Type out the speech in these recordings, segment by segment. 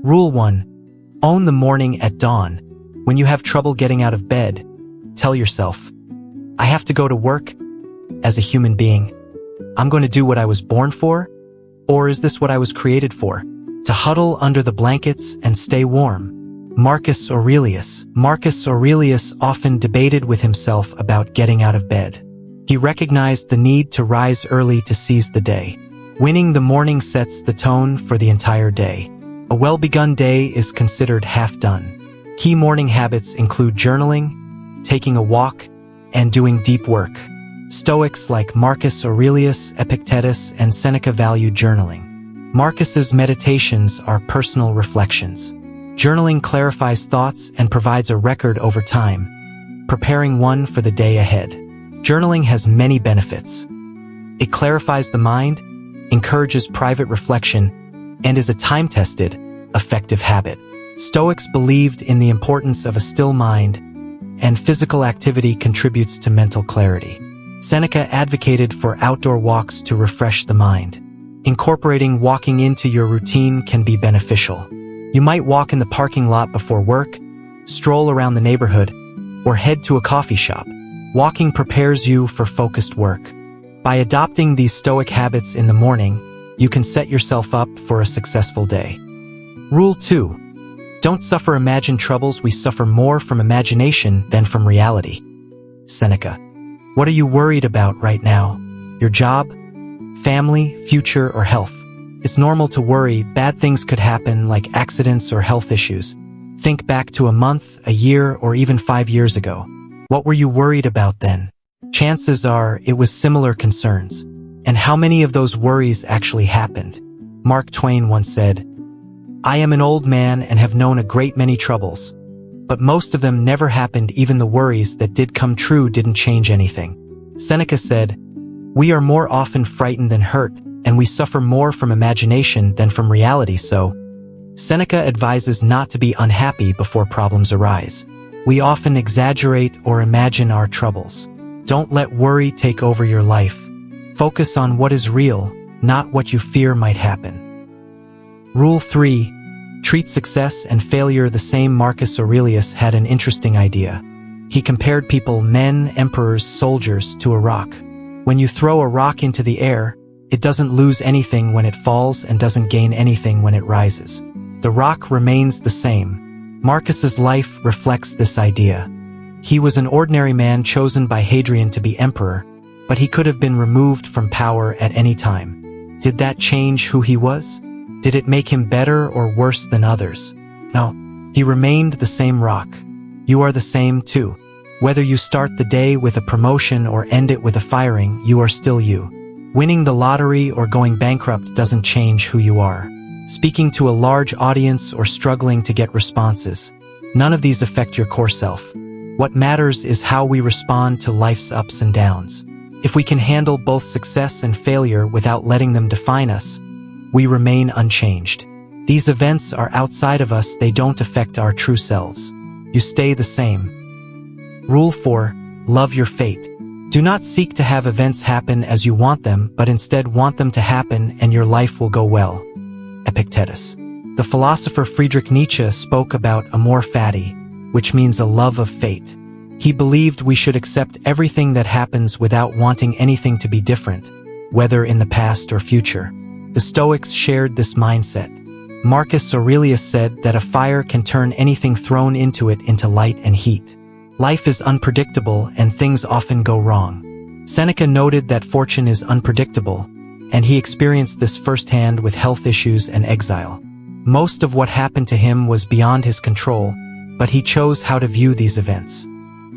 Rule 1. Own the morning at dawn. When you have trouble getting out of bed, tell yourself, I have to go to work. As a human being, I'm going to do what I was born for? Or is this what I was created for? To huddle under the blankets and stay warm. Marcus Aurelius. Marcus Aurelius often debated with himself about getting out of bed. He recognized the need to rise early to seize the day. Winning the morning sets the tone for the entire day. A well-begun day is considered half done. Key morning habits include journaling, taking a walk, and doing deep work. Stoics like Marcus Aurelius, Epictetus, and Seneca valued journaling. Marcus's meditations are personal reflections. Journaling clarifies thoughts and provides a record over time, preparing one for the day ahead. Journaling has many benefits. It clarifies the mind, encourages private reflection, and is a time-tested, effective habit. Stoics believed in the importance of a still mind, and physical activity contributes to mental clarity. Seneca advocated for outdoor walks to refresh the mind. Incorporating walking into your routine can be beneficial. You might walk in the parking lot before work, stroll around the neighborhood, or head to a coffee shop. Walking prepares you for focused work. By adopting these Stoic habits in the morning, you can set yourself up for a successful day. Rule 2. Don't suffer imagined troubles. We suffer more from imagination than from reality. Seneca. What are you worried about right now? Your job, family, future, or health? It's normal to worry. Bad things could happen, like accidents or health issues. Think back to a month, a year, or even 5 years ago. What were you worried about then? Chances are it was similar concerns. And how many of those worries actually happened? Mark Twain once said, I am an old man and have known a great many troubles, but most of them never happened. Even the worries that did come true didn't change anything. Seneca said, we are more often frightened than hurt, and we suffer more from imagination than from reality. So, Seneca advises not to be unhappy before problems arise. We often exaggerate or imagine our troubles. Don't let worry take over your life. Focus on what is real, not what you fear might happen. Rule 3. Treat success and failure the same. Marcus Aurelius had an interesting idea. He compared people, men, emperors, soldiers, to a rock. When you throw a rock into the air, it doesn't lose anything when it falls and doesn't gain anything when it rises. The rock remains the same. Marcus's life reflects this idea. He was an ordinary man chosen by Hadrian to be emperor, but he could have been removed from power at any time. Did that change who he was? Did it make him better or worse than others? No, he remained the same rock. You are the same too. Whether you start the day with a promotion or end it with a firing, you are still you. Winning the lottery or going bankrupt doesn't change who you are. Speaking to a large audience or struggling to get responses, none of these affect your core self. What matters is how we respond to life's ups and downs. If we can handle both success and failure without letting them define us, we remain unchanged. These events are outside of us. They don't affect our true selves. You stay the same. Rule 4. Love your fate. Do not seek to have events happen as you want them, but instead want them to happen and your life will go well. Epictetus. The philosopher Friedrich Nietzsche spoke about amor fati, which means a love of fate. He believed we should accept everything that happens without wanting anything to be different, whether in the past or future. The Stoics shared this mindset. Marcus Aurelius said that a fire can turn anything thrown into it into light and heat. Life is unpredictable and things often go wrong. Seneca noted that fortune is unpredictable, and he experienced this firsthand with health issues and exile. Most of what happened to him was beyond his control, but he chose how to view these events.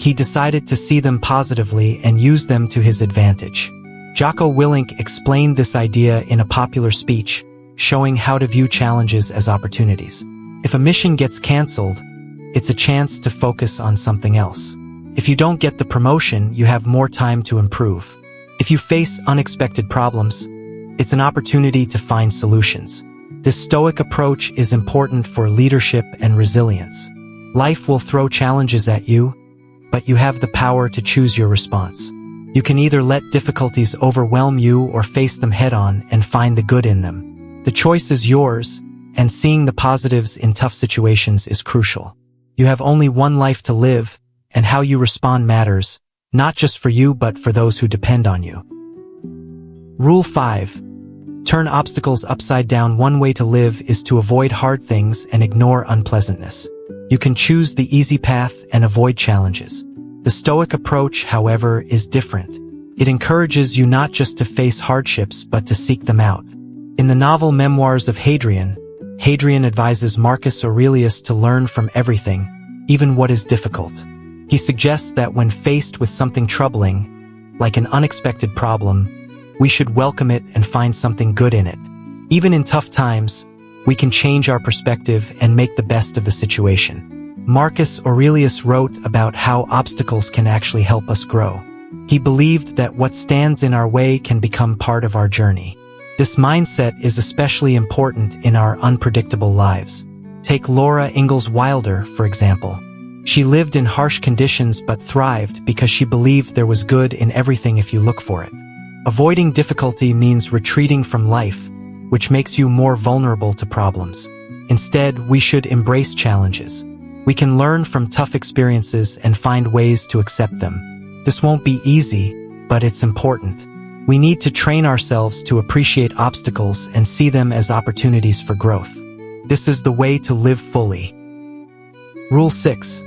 He decided to see them positively and use them to his advantage. Jocko Willink explained this idea in a popular speech, showing how to view challenges as opportunities. If a mission gets canceled, it's a chance to focus on something else. If you don't get the promotion, you have more time to improve. If you face unexpected problems, it's an opportunity to find solutions. This Stoic approach is important for leadership and resilience. Life will throw challenges at you, but you have the power to choose your response. You can either let difficulties overwhelm you or face them head-on and find the good in them. The choice is yours, and seeing the positives in tough situations is crucial. You have only one life to live, and how you respond matters, not just for you but for those who depend on you. Rule 5. Turn obstacles upside down. One way to live is to avoid hard things and ignore unpleasantness. You can choose the easy path and avoid challenges. The Stoic approach, however, is different. It encourages you not just to face hardships but to seek them out. In the novel Memoirs of Hadrian, Hadrian advises Marcus Aurelius to learn from everything, even what is difficult. He suggests that when faced with something troubling, like an unexpected problem, we should welcome it and find something good in it. Even in tough times, we can change our perspective and make the best of the situation. Marcus Aurelius wrote about how obstacles can actually help us grow. He believed that what stands in our way can become part of our journey. This mindset is especially important in our unpredictable lives. Take Laura Ingalls Wilder, for example. She lived in harsh conditions but thrived because she believed there was good in everything if you look for it. Avoiding difficulty means retreating from life, which makes you more vulnerable to problems. Instead, we should embrace challenges. We can learn from tough experiences and find ways to accept them. This won't be easy, but it's important. We need to train ourselves to appreciate obstacles and see them as opportunities for growth. This is the way to live fully. Rule 6.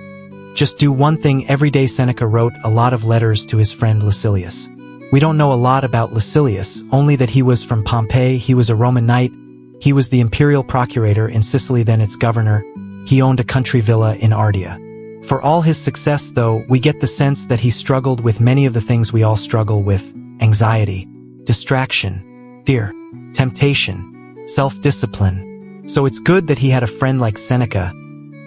Just do one thing every day. Seneca wrote a lot of letters to his friend Lucilius. We don't know a lot about Lucilius, only that he was from Pompeii, he was a Roman knight, he was the imperial procurator in Sicily, then its governor, he owned a country villa in Ardea. For all his success, though, we get the sense that he struggled with many of the things we all struggle with: anxiety, distraction, fear, temptation, self-discipline. So it's good that he had a friend like Seneca,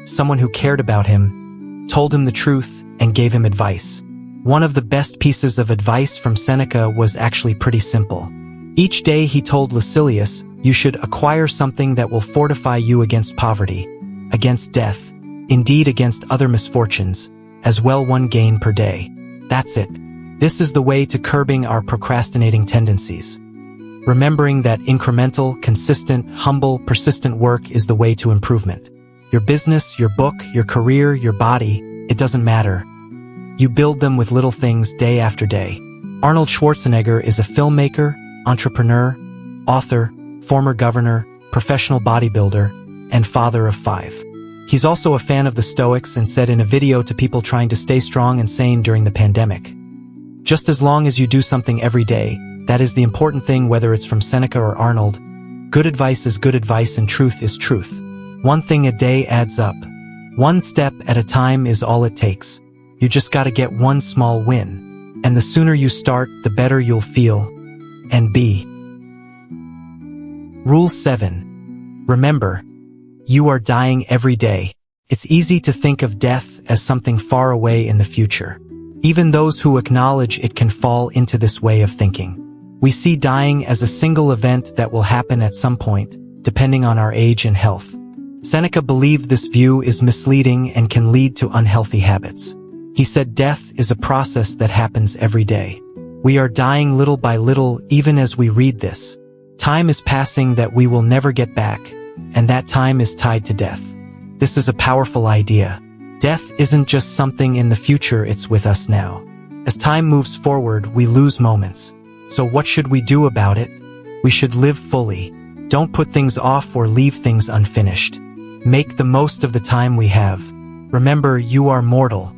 someone who cared about him, told him the truth, and gave him advice. One of the best pieces of advice from Seneca was actually pretty simple. Each day he told Lucilius, you should acquire something that will fortify you against poverty, against death, indeed against other misfortunes, as well, one gain per day. That's it. This is the way to curbing our procrastinating tendencies. Remembering that incremental, consistent, humble, persistent work is the way to improvement. Your business, your book, your career, your body, it doesn't matter. You build them with little things day after day. Arnold Schwarzenegger is a filmmaker, entrepreneur, author, former governor, professional bodybuilder, and father of 5. He's also a fan of the Stoics and said in a video to people trying to stay strong and sane during the pandemic, just as long as you do something every day, that is the important thing. Whether it's from Seneca or Arnold, good advice is good advice and truth is truth. One thing a day adds up. One step at a time is all it takes. You just gotta get one small win. And the sooner you start, the better you'll feel and be. Rule 7. Remember, you are dying every day. It's easy to think of death as something far away in the future. Even those who acknowledge it can fall into this way of thinking. We see dying as a single event that will happen at some point, depending on our age and health. Seneca believed this view is misleading and can lead to unhealthy habits. He said death is a process that happens every day. We are dying little by little even as we read this. Time is passing that we will never get back, and that time is tied to death. This is a powerful idea. Death isn't just something in the future, it's with us now. As time moves forward, we lose moments. So what should we do about it? We should live fully. Don't put things off or leave things unfinished. Make the most of the time we have. Remember, you are mortal.